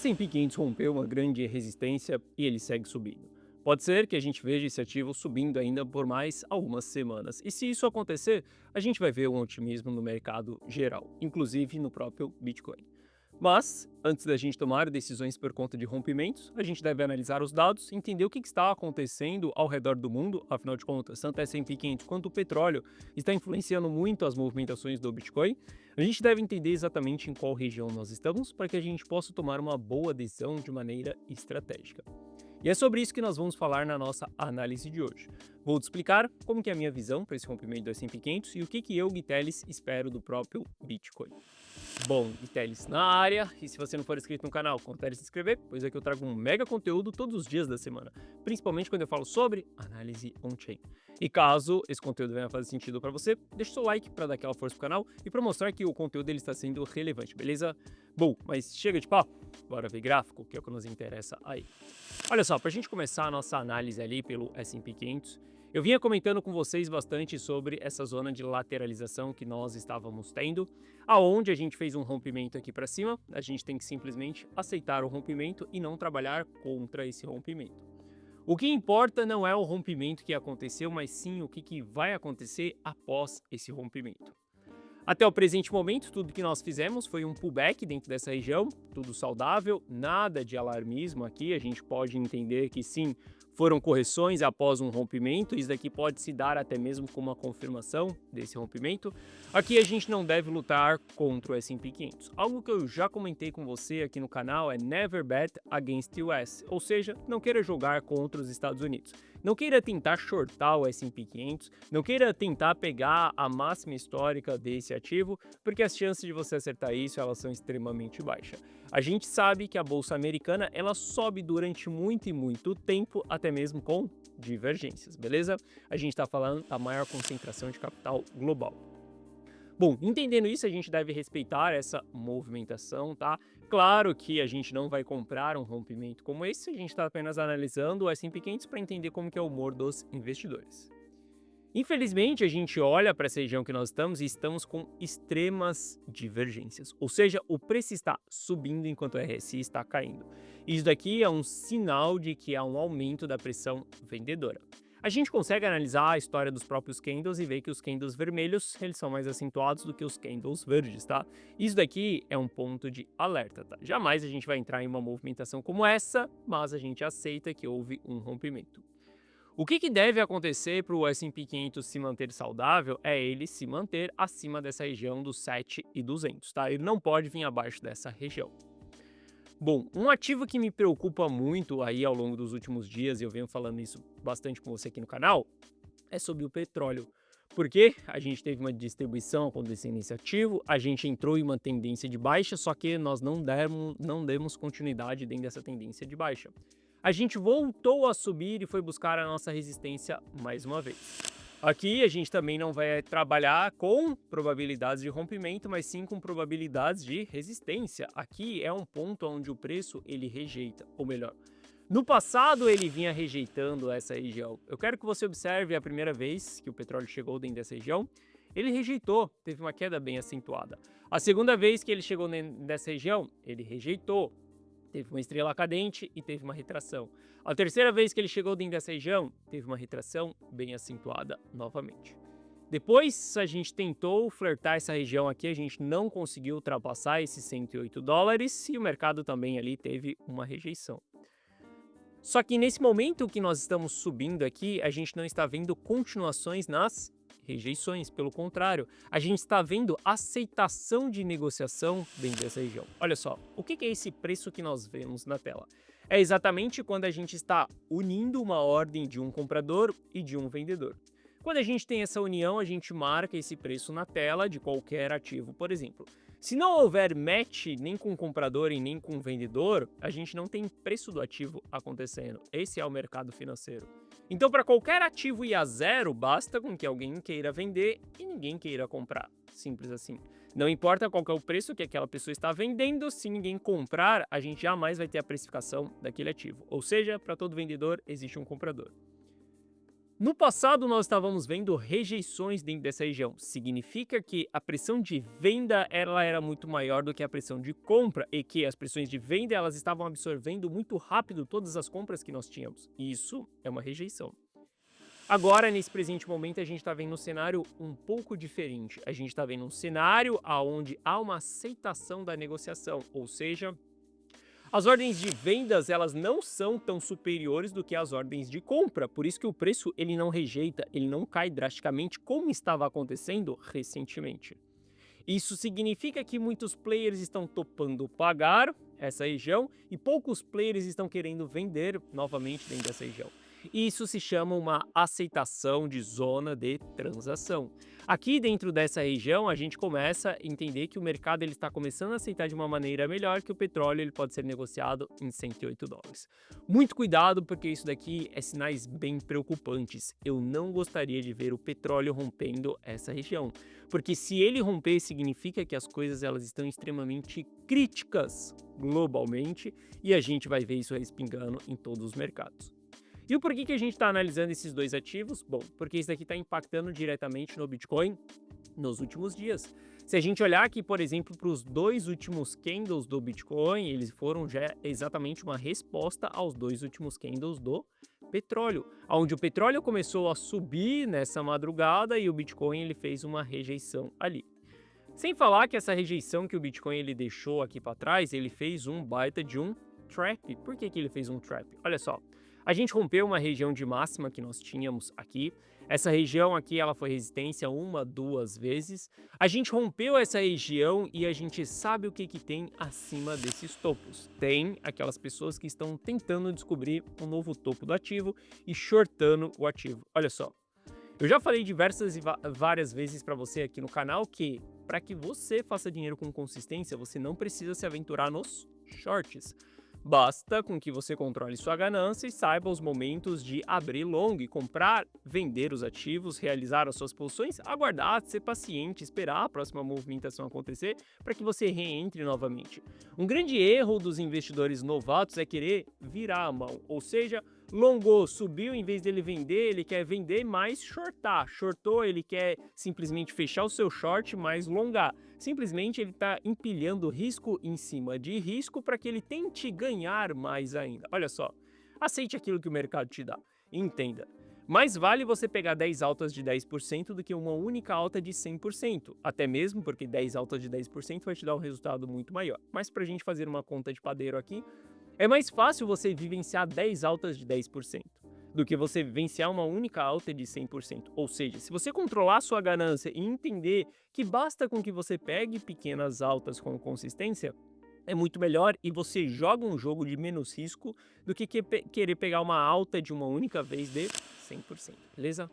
S&P 500 rompeu uma grande resistência e ele segue subindo. Pode ser que a gente veja esse ativo subindo ainda por mais algumas semanas. E se isso acontecer, a gente vai ver um otimismo no mercado geral, inclusive no próprio Bitcoin. Mas, antes da gente tomar decisões por conta de rompimentos, a gente deve analisar os dados, entender o que está acontecendo ao redor do mundo, afinal de contas, tanto o S&P 500 quanto o petróleo está influenciando muito as movimentações do Bitcoin. A gente deve entender exatamente em qual região nós estamos para que a gente possa tomar uma boa decisão de maneira estratégica. E é sobre isso que nós vamos falar na nossa análise de hoje. Vou te explicar como que é a minha visão para esse rompimento do S&P 500 e o que eu, Guiteles, espero do próprio Bitcoin. Bom, Guiteles na área, e se você não for inscrito no canal, considere se inscrever, pois aqui eu trago um mega conteúdo todos os dias da semana, principalmente quando eu falo sobre análise on-chain. E caso esse conteúdo venha fazer sentido para você, deixa o seu like para dar aquela força pro canal e para mostrar que o conteúdo dele está sendo relevante, beleza? Bom, mas chega de papo, bora ver gráfico, que é o que nos interessa aí. Olha só, para a gente começar a nossa análise ali pelo S&P 500, eu vinha comentando com vocês bastante sobre essa zona de lateralização que nós estávamos tendo, aonde a gente fez um rompimento aqui para cima, a gente tem que simplesmente aceitar o rompimento e não trabalhar contra esse rompimento. O que importa não é o rompimento que aconteceu, mas sim o que vai acontecer após esse rompimento. Até o presente momento, tudo que nós fizemos foi um pullback dentro dessa região, tudo saudável, nada de alarmismo aqui, a gente pode entender que sim, foram correções após um rompimento, isso daqui pode se dar até mesmo como uma confirmação desse rompimento. Aqui a gente não deve lutar contra o S&P 500. Algo que eu já comentei com você aqui no canal é never bet against US, ou seja, não queira jogar contra os Estados Unidos. Não queira tentar shortar o S&P 500, não queira tentar pegar a máxima histórica desse ativo, porque as chances de você acertar isso elas são extremamente baixas. A gente sabe que a bolsa americana ela sobe durante muito e muito tempo, até mesmo com divergências, beleza? A gente está falando da maior concentração de capital global. Bom, entendendo isso, a gente deve respeitar essa movimentação, tá? Claro que a gente não vai comprar um rompimento como esse, a gente está apenas analisando o S&P 500 para entender como que é o humor dos investidores. Infelizmente, a gente olha para essa região que nós estamos e estamos com extremas divergências, ou seja, o preço está subindo enquanto o RSI está caindo. Isso daqui é um sinal de que há um aumento da pressão vendedora. A gente consegue analisar a história dos próprios candles e ver que os candles vermelhos eles são mais acentuados do que os candles verdes, tá? Isso daqui é um ponto de alerta, tá? Jamais a gente vai entrar em uma movimentação como essa, mas a gente aceita que houve um rompimento. O que deve acontecer para o S&P 500 se manter saudável é ele se manter acima dessa região dos 7.200, tá? Ele não pode vir abaixo dessa região. Bom, um ativo que me preocupa muito aí ao longo dos últimos dias, e eu venho falando isso bastante com você aqui no canal, é sobre o petróleo. Porque a gente teve uma distribuição acontecendo nesse ativo, a gente entrou em uma tendência de baixa, só que nós não demos continuidade dentro dessa tendência de baixa. A gente voltou a subir e foi buscar a nossa resistência mais uma vez. Aqui a gente também não vai trabalhar com probabilidades de rompimento, mas sim com probabilidades de resistência. Aqui é um ponto onde o preço ele rejeita, ou melhor, no passado ele vinha rejeitando essa região. Eu quero que você observe a primeira vez que o petróleo chegou dentro dessa região, ele rejeitou, teve uma queda bem acentuada. A segunda vez que ele chegou nessa região, ele rejeitou. Teve uma estrela cadente e teve uma retração. A terceira vez que ele chegou dentro dessa região, teve uma retração bem acentuada novamente. Depois a gente tentou flertar essa região aqui, a gente não conseguiu ultrapassar esses $108 e o mercado também ali teve uma rejeição. Só que nesse momento que nós estamos subindo aqui, a gente não está vendo continuações nas rejeições, pelo contrário, a gente está vendo aceitação de negociação dentro dessa região. Olha só, o que é esse preço que nós vemos na tela? É exatamente quando a gente está unindo uma ordem de um comprador e de um vendedor. Quando a gente tem essa união, a gente marca esse preço na tela de qualquer ativo, por exemplo. Se não houver match nem com o comprador e nem com o vendedor, a gente não tem preço do ativo acontecendo. Esse é o mercado financeiro. Então, para qualquer ativo ir a zero, basta com que alguém queira vender e ninguém queira comprar. Simples assim. Não importa qual que é o preço que aquela pessoa está vendendo, se ninguém comprar, a gente jamais vai ter a precificação daquele ativo. Ou seja, para todo vendedor existe um comprador. No passado, nós estávamos vendo rejeições dentro dessa região. Significa que a pressão de venda ela era muito maior do que a pressão de compra e que as pressões de venda elas estavam absorvendo muito rápido todas as compras que nós tínhamos. Isso é uma rejeição. Agora, nesse presente momento, a gente está vendo um cenário um pouco diferente. A gente está vendo um cenário onde há uma aceitação da negociação, ou seja, as ordens de vendas, elas não são tão superiores do que as ordens de compra, por isso que o preço ele não rejeita, ele não cai drasticamente como estava acontecendo recentemente. Isso significa que muitos players estão topando pagar essa região e poucos players estão querendo vender novamente dentro dessa região. Isso se chama uma aceitação de zona de transação. Aqui dentro dessa região, a gente começa a entender que o mercado ele está começando a aceitar de uma maneira melhor que o petróleo ele pode ser negociado em $108. Muito cuidado, porque isso daqui é sinais bem preocupantes. Eu não gostaria de ver o petróleo rompendo essa região, porque se ele romper, significa que as coisas elas estão extremamente críticas globalmente e a gente vai ver isso respingando em todos os mercados. E o porquê que a gente está analisando esses dois ativos? Bom, porque isso daqui está impactando diretamente no Bitcoin nos últimos dias. Se a gente olhar aqui, por exemplo, para os dois últimos candles do Bitcoin, eles foram já exatamente uma resposta aos dois últimos candles do petróleo, onde o petróleo começou a subir nessa madrugada e o Bitcoin ele fez uma rejeição ali. Sem falar que essa rejeição que o Bitcoin ele deixou aqui para trás, ele fez um baita de um trap. Por que ele fez um trap? Olha só. A gente rompeu uma região de máxima que nós tínhamos aqui. Essa região aqui ela foi resistência uma, duas vezes. A gente rompeu essa região e a gente sabe o que tem acima desses topos. Tem aquelas pessoas que estão tentando descobrir um novo topo do ativo e shortando o ativo. Olha só, eu já falei diversas e várias vezes para você aqui no canal que para que você faça dinheiro com consistência, você não precisa se aventurar nos shorts. Basta com que você controle sua ganância e saiba os momentos de abrir long, comprar, vender os ativos, realizar as suas posições, aguardar, ser paciente, esperar a próxima movimentação acontecer para que você reentre novamente. Um grande erro dos investidores novatos é querer virar a mão, ou seja, longou, subiu, em vez dele vender, ele quer vender mais shortar. Shortou, ele quer simplesmente fechar o seu short mais longar. Simplesmente ele está empilhando risco em cima de risco para que ele tente ganhar mais ainda. Olha só, aceite aquilo que o mercado te dá. Entenda. Mais vale você pegar 10 altas de 10% do que uma única alta de 100%. Até mesmo porque 10 altas de 10% vai te dar um resultado muito maior. Mas para a gente fazer uma conta de padeiro aqui, é mais fácil você vivenciar 10 altas de 10% do que você vivenciar uma única alta de 100%. Ou seja, se você controlar a sua ganância e entender que basta com que você pegue pequenas altas com consistência, é muito melhor e você joga um jogo de menos risco do que querer pegar uma alta de uma única vez de 100%, beleza?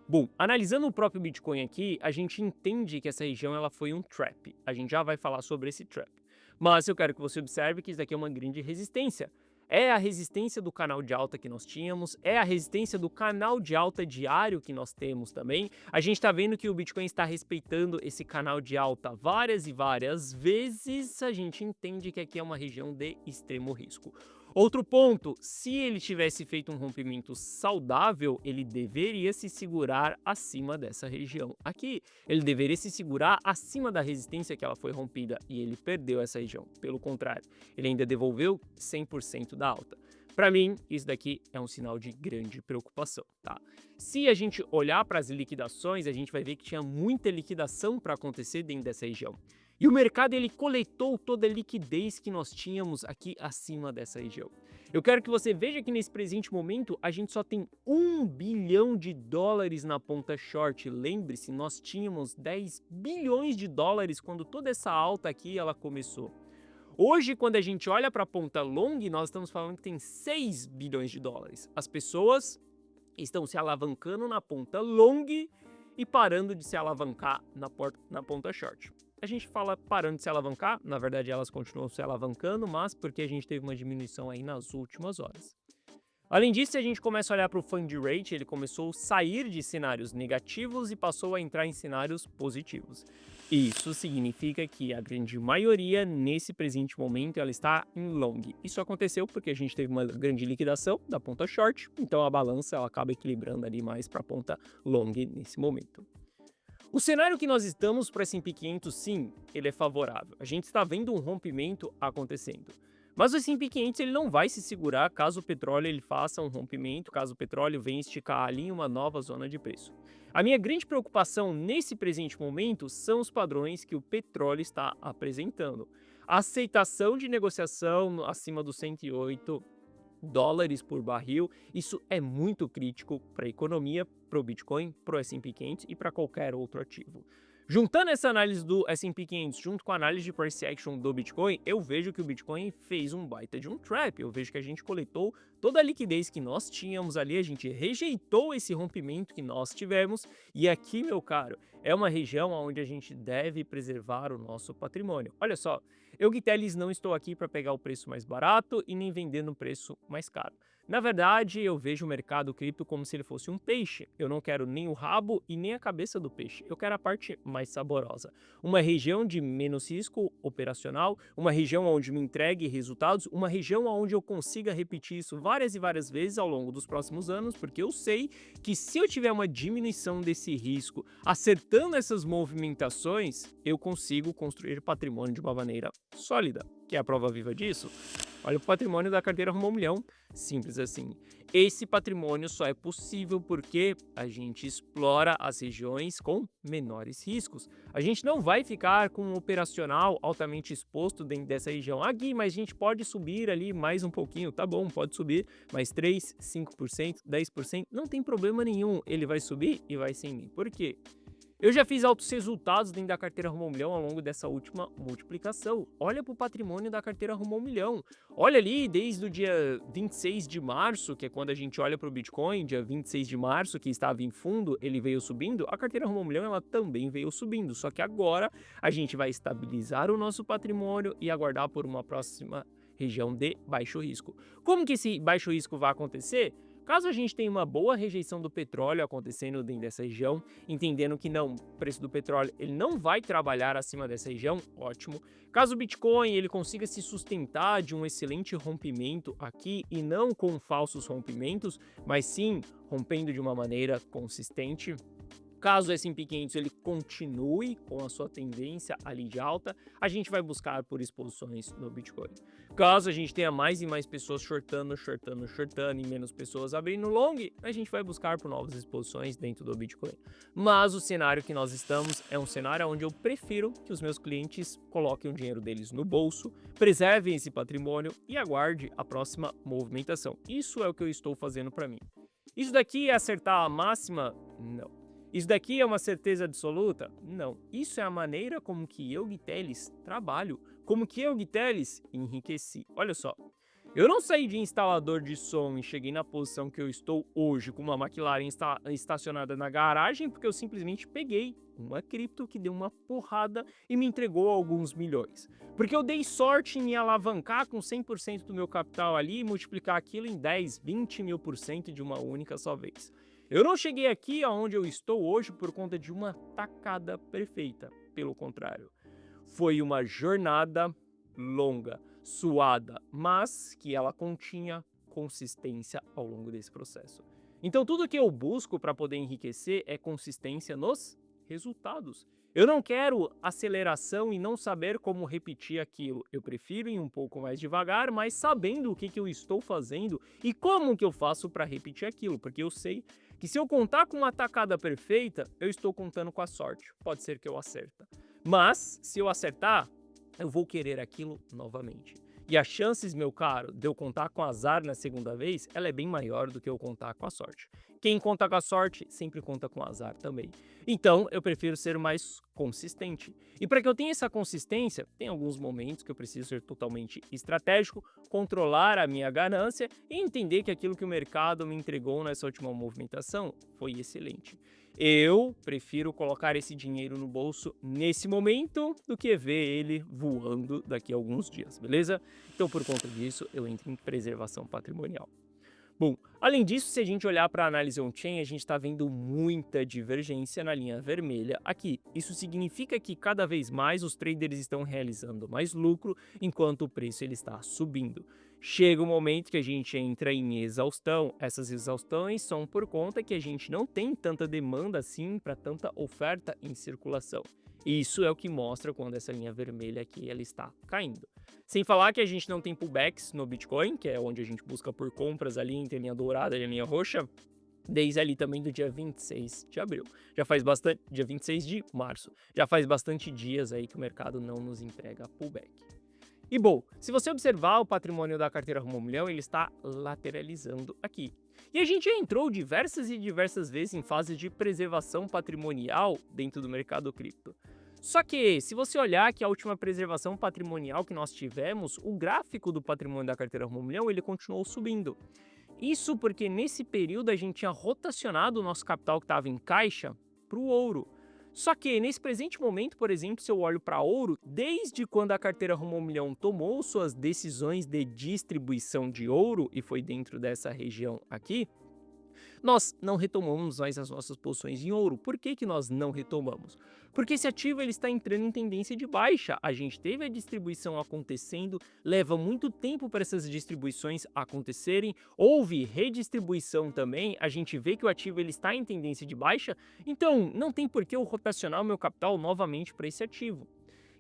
Bom, analisando o próprio Bitcoin aqui, a gente entende que essa região ela foi um trap. A gente já vai falar sobre esse trap. Mas eu quero que você observe que isso daqui é uma grande resistência. É a resistência do canal de alta que nós tínhamos, é a resistência do canal de alta diário que nós temos também. A gente está vendo que o Bitcoin está respeitando esse canal de alta várias e várias vezes. A gente entende que aqui é uma região de extremo risco. Outro ponto, se ele tivesse feito um rompimento saudável, ele deveria se segurar acima dessa região aqui. Ele deveria se segurar acima da resistência que ela foi rompida e ele perdeu essa região. Pelo contrário, ele ainda devolveu 100% da alta. Para mim, isso daqui é um sinal de grande preocupação, tá? Se a gente olhar para as liquidações, a gente vai ver que tinha muita liquidação para acontecer dentro dessa região. E o mercado ele coletou toda a liquidez que nós tínhamos aqui acima dessa região. Eu quero que você veja que nesse presente momento a gente só tem $1 bilhão na ponta short. Lembre-se, nós tínhamos 10 bilhões de dólares quando toda essa alta aqui ela começou. Hoje, quando a gente olha para a ponta long, nós estamos falando que tem 6 bilhões de dólares. As pessoas estão se alavancando na ponta long e parando de se alavancar na ponta short. A gente fala parando de se alavancar, na verdade elas continuam se alavancando, mas porque a gente teve uma diminuição aí nas últimas horas. Além disso, se a gente começa a olhar para o Fund Rate, ele começou a sair de cenários negativos e passou a entrar em cenários positivos. Isso significa que a grande maioria, nesse presente momento, ela está em long. Isso aconteceu porque a gente teve uma grande liquidação da ponta short, então a balança ela acaba equilibrando ali mais para a ponta long nesse momento. O cenário que nós estamos para o S&P 500, sim, ele é favorável. A gente está vendo um rompimento acontecendo. Mas o S&P 500 ele não vai se segurar caso o petróleo ele faça um rompimento, caso o petróleo venha esticar ali em uma nova zona de preço. A minha grande preocupação nesse presente momento são os padrões que o petróleo está apresentando. A aceitação de negociação acima dos 108 dólares por barril, isso é muito crítico para a economia, para o Bitcoin, para o S&P 500 e para qualquer outro ativo. Juntando essa análise do S&P 500 junto com a análise de price action do Bitcoin, eu vejo que o Bitcoin fez um baita de um trap. Eu vejo que a gente coletou toda a liquidez que nós tínhamos ali, a gente rejeitou esse rompimento que nós tivemos e aqui, meu caro, é uma região onde a gente deve preservar o nosso patrimônio. Olha só, eu, Guiteles, não estou aqui para pegar o preço mais barato e nem vender no preço mais caro. Na verdade, eu vejo o mercado cripto como se ele fosse um peixe. Eu não quero nem o rabo e nem a cabeça do peixe. Eu quero a parte mais saborosa. Uma região de menos risco operacional, uma região onde me entregue resultados, uma região onde eu consiga repetir isso várias e várias vezes ao longo dos próximos anos, porque eu sei que se eu tiver uma diminuição desse risco, acertando essas movimentações, eu consigo construir patrimônio de uma maneira sólida. Que é a prova viva disso? Olha o patrimônio da carteira Rumo ao Milhão, simples assim. Esse patrimônio só é possível porque a gente explora as regiões com menores riscos. A gente não vai ficar com um operacional altamente exposto dentro dessa região. Aqui, mas a gente pode subir ali mais um pouquinho, tá bom, pode subir mais 3, 5%, 10%, não tem problema nenhum. Ele vai subir e vai sem mim. Por quê? Eu já fiz altos resultados dentro da carteira Rumo ao Milhão ao longo dessa última multiplicação. Olha para o patrimônio da carteira Rumo ao Milhão. Olha ali, desde o dia 26 de março, que é quando a gente olha para o Bitcoin, dia 26 de março, que estava em fundo, ele veio subindo, a carteira Rumo ao Milhão ela também veio subindo. Só que agora a gente vai estabilizar o nosso patrimônio e aguardar por uma próxima região de baixo risco. Como que esse baixo risco vai acontecer? Caso a gente tenha uma boa rejeição do petróleo acontecendo dentro dessa região, entendendo que não, o preço do petróleo ele não vai trabalhar acima dessa região, ótimo. Caso o Bitcoin ele consiga se sustentar de um excelente rompimento aqui e não com falsos rompimentos, mas sim rompendo de uma maneira consistente. Caso o S&P 500 ele continue com a sua tendência ali de alta, a gente vai buscar por exposições no Bitcoin. Caso a gente tenha mais e mais pessoas shortando e menos pessoas abrindo long, a gente vai buscar por novas exposições dentro do Bitcoin. Mas o cenário que nós estamos é um cenário onde eu prefiro que os meus clientes coloquem o dinheiro deles no bolso, preservem esse patrimônio e aguarde a próxima movimentação. Isso é o que eu estou fazendo para mim. Isso daqui é acertar a máxima? Não. Isso daqui é uma certeza absoluta? Não. Isso é a maneira como que eu, Guiteles, trabalho. Como que eu, Guiteles, enriqueci. Olha só. Eu não saí de instalador de som e cheguei na posição que eu estou hoje com uma McLaren estacionada na garagem porque eu simplesmente peguei uma cripto que deu uma porrada e me entregou alguns milhões. Porque eu dei sorte em alavancar com 100% do meu capital ali e multiplicar aquilo em 10, 20 mil por cento de uma única só vez. Eu não cheguei aqui aonde eu estou hoje por conta de uma tacada perfeita. Pelo contrário, foi uma jornada longa, suada, mas que ela continha consistência ao longo desse processo. Então tudo que eu busco para poder enriquecer é consistência nos resultados. Eu não quero aceleração e não saber como repetir aquilo. Eu prefiro ir um pouco mais devagar, mas sabendo o que eu estou fazendo e como que eu faço para repetir aquilo, porque eu sei que se eu contar com uma tacada perfeita, eu estou contando com a sorte. Pode ser que eu acerta. Mas, se eu acertar, eu vou querer aquilo novamente. E as chances, meu caro, de eu contar com azar na segunda vez, ela é bem maior do que eu contar com a sorte. Quem conta com a sorte, sempre conta com azar também. Então, eu prefiro ser mais consistente. E para que eu tenha essa consistência, tem alguns momentos que eu preciso ser totalmente estratégico, controlar a minha ganância e entender que aquilo que o mercado me entregou nessa última movimentação foi excelente. Eu prefiro colocar esse dinheiro no bolso nesse momento do que ver ele voando daqui a alguns dias, beleza? Então, por conta disso, eu entro em preservação patrimonial. Bom, além disso, se a gente olhar para a análise on-chain, a gente está vendo muita divergência na linha vermelha aqui. Isso significa que cada vez mais os traders estão realizando mais lucro, enquanto o preço ele está subindo. Chega um momento que a gente entra em exaustão. Essas exaustões são por conta que a gente não tem tanta demanda assim para tanta oferta em circulação. Isso é o que mostra quando essa linha vermelha aqui ela está caindo. Sem falar que a gente não tem pullbacks no Bitcoin, que é onde a gente busca por compras ali entre a linha dourada e a linha roxa, desde ali também do dia 26 de abril. Já faz bastante, dia 26 de março. Já faz bastante dias aí que o mercado não nos entrega pullback. E bom, se você observar o patrimônio da carteira Rumo ao Milhão, ele está lateralizando aqui. E a gente já entrou diversas e diversas vezes em fase de preservação patrimonial dentro do mercado cripto. Só que, se você olhar que a última preservação patrimonial que nós tivemos, o gráfico do patrimônio da carteira Rumo ao Milhão, ele continuou subindo. Isso porque nesse período a gente tinha rotacionado o nosso capital que estava em caixa para o ouro. Só que nesse presente momento, por exemplo, se eu olho para ouro, desde quando a carteira Rumo ao Milhão tomou suas decisões de distribuição de ouro, e foi dentro dessa região aqui, nós não retomamos mais as nossas posições em ouro. Por que que nós não retomamos? Porque esse ativo ele está entrando em tendência de baixa. A gente teve a distribuição acontecendo, leva muito tempo para essas distribuições acontecerem. Houve redistribuição também, a gente vê que o ativo ele está em tendência de baixa, então não tem por que eu rotacionar o meu capital novamente para esse ativo.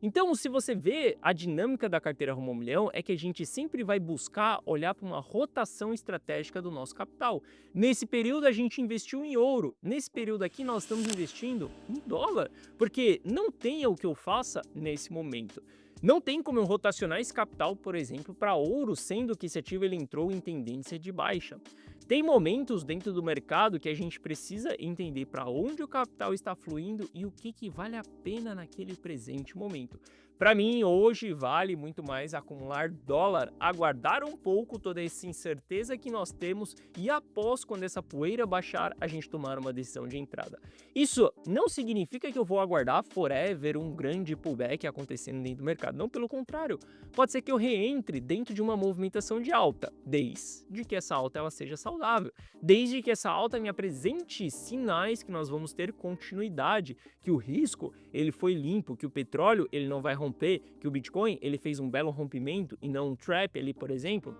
Então, se você vê a dinâmica da carteira Rumo ao Milhão, é que a gente sempre vai buscar olhar para uma rotação estratégica do nosso capital. Nesse período, a gente investiu em ouro. Nesse período aqui, nós estamos investindo em dólar, porque não tem o que eu faça nesse momento. Não tem como eu rotacionar esse capital, por exemplo, para ouro, sendo que esse ativo ele entrou em tendência de baixa. Tem momentos dentro do mercado que a gente precisa entender para onde o capital está fluindo e o que vale a pena naquele presente momento. Para mim, hoje vale muito mais acumular dólar, aguardar um pouco toda essa incerteza que nós temos e após, quando essa poeira baixar, a gente tomar uma decisão de entrada. Isso não significa que eu vou aguardar forever um grande pullback acontecendo dentro do mercado. Não, pelo contrário. Pode ser que eu reentre dentro de uma movimentação de alta, desde que essa alta ela seja saudável, desde que essa alta me apresente sinais que nós vamos ter continuidade, que o risco ele foi limpo, que o petróleo ele não vai romper, que o Bitcoin ele fez um belo rompimento e não um trap ali, por exemplo.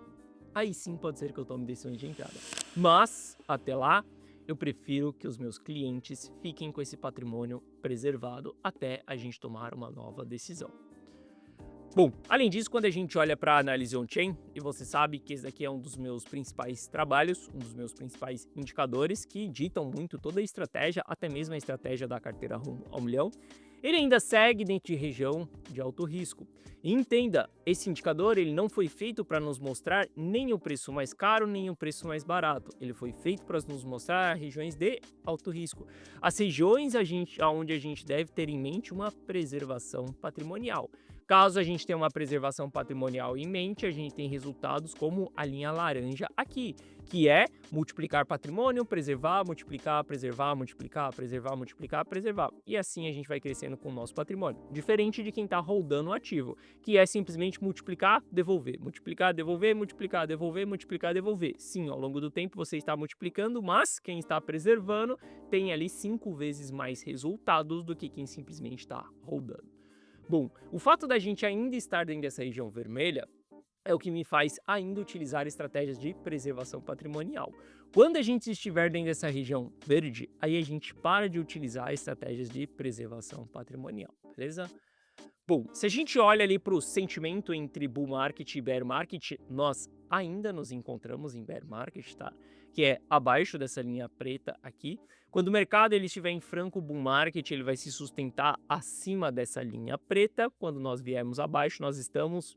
Aí sim pode ser que eu tome decisões de entrada. Mas, até lá, eu prefiro que os meus clientes fiquem com esse patrimônio preservado até a gente tomar uma nova decisão. Bom, além disso, quando a gente olha para a análise on-chain, e você sabe que esse daqui é um dos meus principais trabalhos, um dos meus principais indicadores que ditam muito toda a estratégia, até mesmo a estratégia da carteira Rumo ao Milhão, ele ainda segue dentro de região de alto risco. E entenda, esse indicador ele não foi feito para nos mostrar nem o preço mais caro, nem o preço mais barato. Ele foi feito para nos mostrar regiões de alto risco. As regiões onde a gente deve ter em mente uma preservação patrimonial. Caso a gente tenha uma preservação patrimonial em mente, a gente tem resultados como a linha laranja aqui, que é multiplicar patrimônio, preservar, multiplicar, preservar, multiplicar, preservar, multiplicar, preservar. E assim a gente vai crescendo com o nosso patrimônio. Diferente de quem está holdando o ativo, que é simplesmente multiplicar, devolver, multiplicar, devolver, multiplicar, devolver, multiplicar, devolver. Sim, ao longo do tempo você está multiplicando, mas quem está preservando tem ali 5 vezes mais resultados do que quem simplesmente está holdando. Bom, o fato da gente ainda estar dentro dessa região vermelha é o que me faz ainda utilizar estratégias de preservação patrimonial. Quando a gente estiver dentro dessa região verde, aí a gente para de utilizar estratégias de preservação patrimonial, beleza? Bom, se a gente olha ali para o sentimento entre bull market e bear market, nós ainda nos encontramos em bear market, tá? Que é abaixo dessa linha preta aqui. Quando o mercado ele estiver em franco bull market, ele vai se sustentar acima dessa linha preta. Quando nós viermos abaixo, nós estamos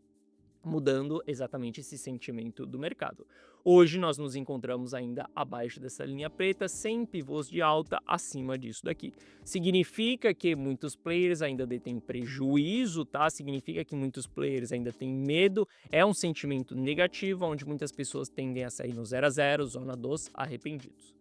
mudando exatamente esse sentimento do mercado. Hoje nós nos encontramos ainda abaixo dessa linha preta, sem pivôs de alta acima disso daqui. Significa que muitos players ainda detêm prejuízo, tá? Significa que muitos players ainda têm medo. É um sentimento negativo, onde muitas pessoas tendem a sair no 0 a 0, zona dos arrependidos.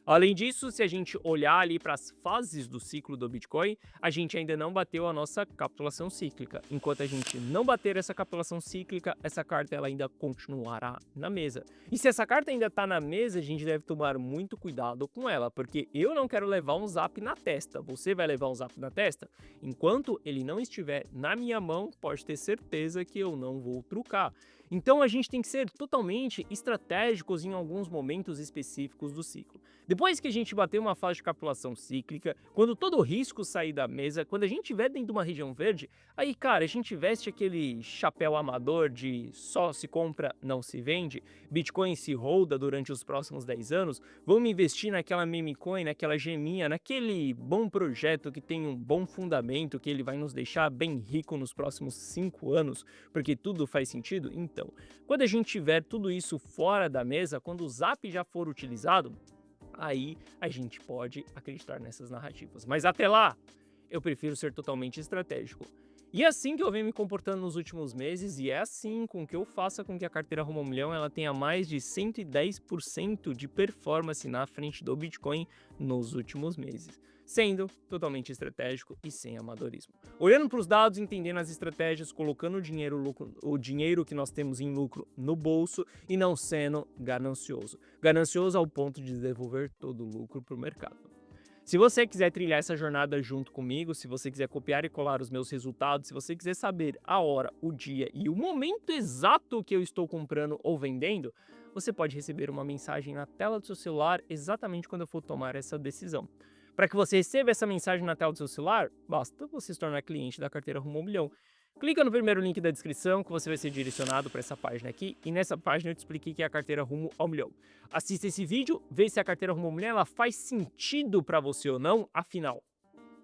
Além disso, se a gente olhar ali para as fases do ciclo do Bitcoin, a gente ainda não bateu a nossa capitulação cíclica. Enquanto a gente não bater essa capitulação cíclica, essa carta ela ainda continuará na mesa. E se essa carta ainda está na mesa, a gente deve tomar muito cuidado com ela, porque eu não quero levar um zap na testa. Você vai levar um zap na testa? Enquanto ele não estiver na minha mão, pode ter certeza que eu não vou trucar. Então a gente tem que ser totalmente estratégicos em alguns momentos específicos do ciclo. Depois que a gente bater uma fase de capitulação cíclica, quando todo o risco sair da mesa, quando a gente estiver dentro de uma região verde, aí, cara, a gente veste aquele chapéu amador de só se compra, não se vende, Bitcoin se holda durante os próximos 10 anos, vamos investir naquela meme coin, naquela geminha, naquele bom projeto que tem um bom fundamento, que ele vai nos deixar bem rico nos próximos 5 anos, porque tudo faz sentido? Então, quando a gente tiver tudo isso fora da mesa, quando o Zap já for utilizado, aí a gente pode acreditar nessas narrativas. Mas até lá, eu prefiro ser totalmente estratégico. E é assim que eu venho me comportando nos últimos meses, e é assim com que eu faça com que a carteira Rumo ao Milhão ela tenha mais de 110% de performance na frente do Bitcoin nos últimos meses, sendo totalmente estratégico e sem amadorismo. Olhando para os dados, entendendo as estratégias, colocando o dinheiro que nós temos em lucro no bolso e não sendo ganancioso. Ganancioso ao ponto de devolver todo o lucro para o mercado. Se você quiser trilhar essa jornada junto comigo, se você quiser copiar e colar os meus resultados, se você quiser saber a hora, o dia e o momento exato que eu estou comprando ou vendendo, você pode receber uma mensagem na tela do seu celular exatamente quando eu for tomar essa decisão. Para que você receba essa mensagem na tela do seu celular, basta você se tornar cliente da carteira Rumo ao Milhão. Clica no primeiro link da descrição que você vai ser direcionado para essa página aqui, e nessa página eu te expliquei que é a carteira Rumo ao Milhão. Assista esse vídeo, vê se a carteira Rumo ao Milhão ela faz sentido para você ou não, afinal.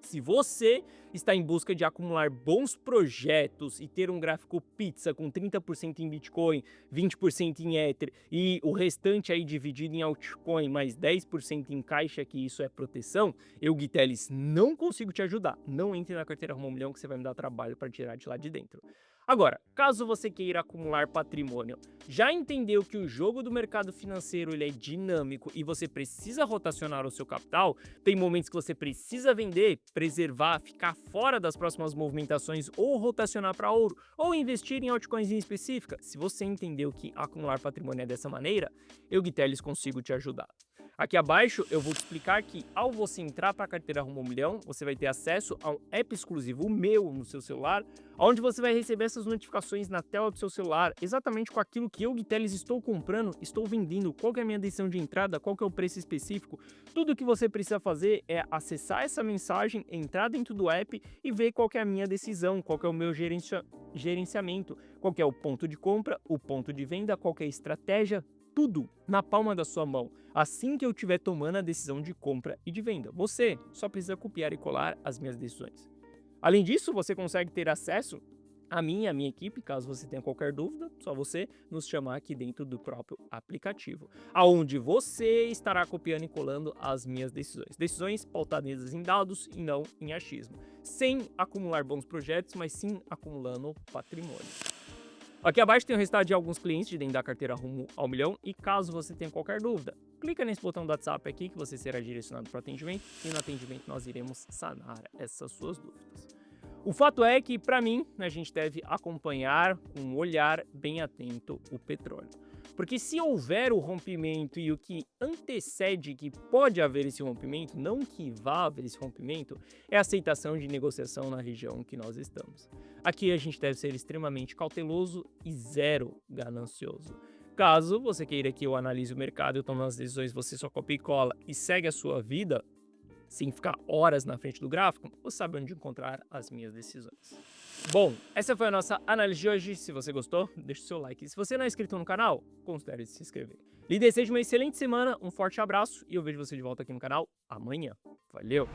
Se você está em busca de acumular bons projetos e ter um gráfico pizza com 30% em Bitcoin, 20% em Ether e o restante aí dividido em altcoin, mais 10% em caixa, que isso é proteção, eu, Gui Teles, não consigo te ajudar. Não entre na carteira Rumo ao Milhão que você vai me dar trabalho para tirar de lá de dentro. Agora, caso você queira acumular patrimônio, já entendeu que o jogo do mercado financeiro ele é dinâmico e você precisa rotacionar o seu capital, tem momentos que você precisa vender, preservar, ficar fora das próximas movimentações ou rotacionar para ouro, ou investir em altcoins em específica. Se você entendeu que acumular patrimônio é dessa maneira, eu, Gui Teles, consigo te ajudar. Aqui abaixo eu vou te explicar que ao você entrar para a carteira Rumo ao Milhão, você vai ter acesso a um app exclusivo meu no seu celular, onde você vai receber essas notificações na tela do seu celular, exatamente com aquilo que eu, Gui Teles, estou comprando, estou vendendo, qual que é a minha decisão de entrada, qual que é o preço específico. Tudo que você precisa fazer é acessar essa mensagem, entrar dentro do app e ver qual que é a minha decisão, qual que é o meu gerenciamento, qual que é o ponto de compra, o ponto de venda, qual que é a estratégia, tudo na palma da sua mão, assim que eu estiver tomando a decisão de compra e de venda. Você só precisa copiar e colar as minhas decisões. Além disso, você consegue ter acesso a mim e a minha equipe, caso você tenha qualquer dúvida, só você nos chamar aqui dentro do próprio aplicativo, aonde você estará copiando e colando as minhas decisões. Decisões pautadas em dados e não em achismo, sem acumular bons projetos, mas sim acumulando patrimônio. Aqui abaixo tem o resultado de alguns clientes de dentro da carteira Rumo ao Milhão e caso você tenha qualquer dúvida, clica nesse botão do WhatsApp aqui que você será direcionado para o atendimento e no atendimento nós iremos sanar essas suas dúvidas. O fato é que, para mim, a gente deve acompanhar com um olhar bem atento o petróleo. Porque se houver o rompimento e o que antecede que pode haver esse rompimento, não que vá haver esse rompimento, é a aceitação de negociação na região que nós estamos. Aqui a gente deve ser extremamente cauteloso e zero ganancioso. Caso você queira que eu analise o mercado e eu tome as decisões, você só copia e cola e segue a sua vida, sem ficar horas na frente do gráfico, você sabe onde encontrar as minhas decisões. Bom, essa foi a nossa análise de hoje. Se você gostou, deixa o seu like. E se você não é inscrito no canal, considere se inscrever. Lhe desejo uma excelente semana, um forte abraço e eu vejo você de volta aqui no canal amanhã. Valeu!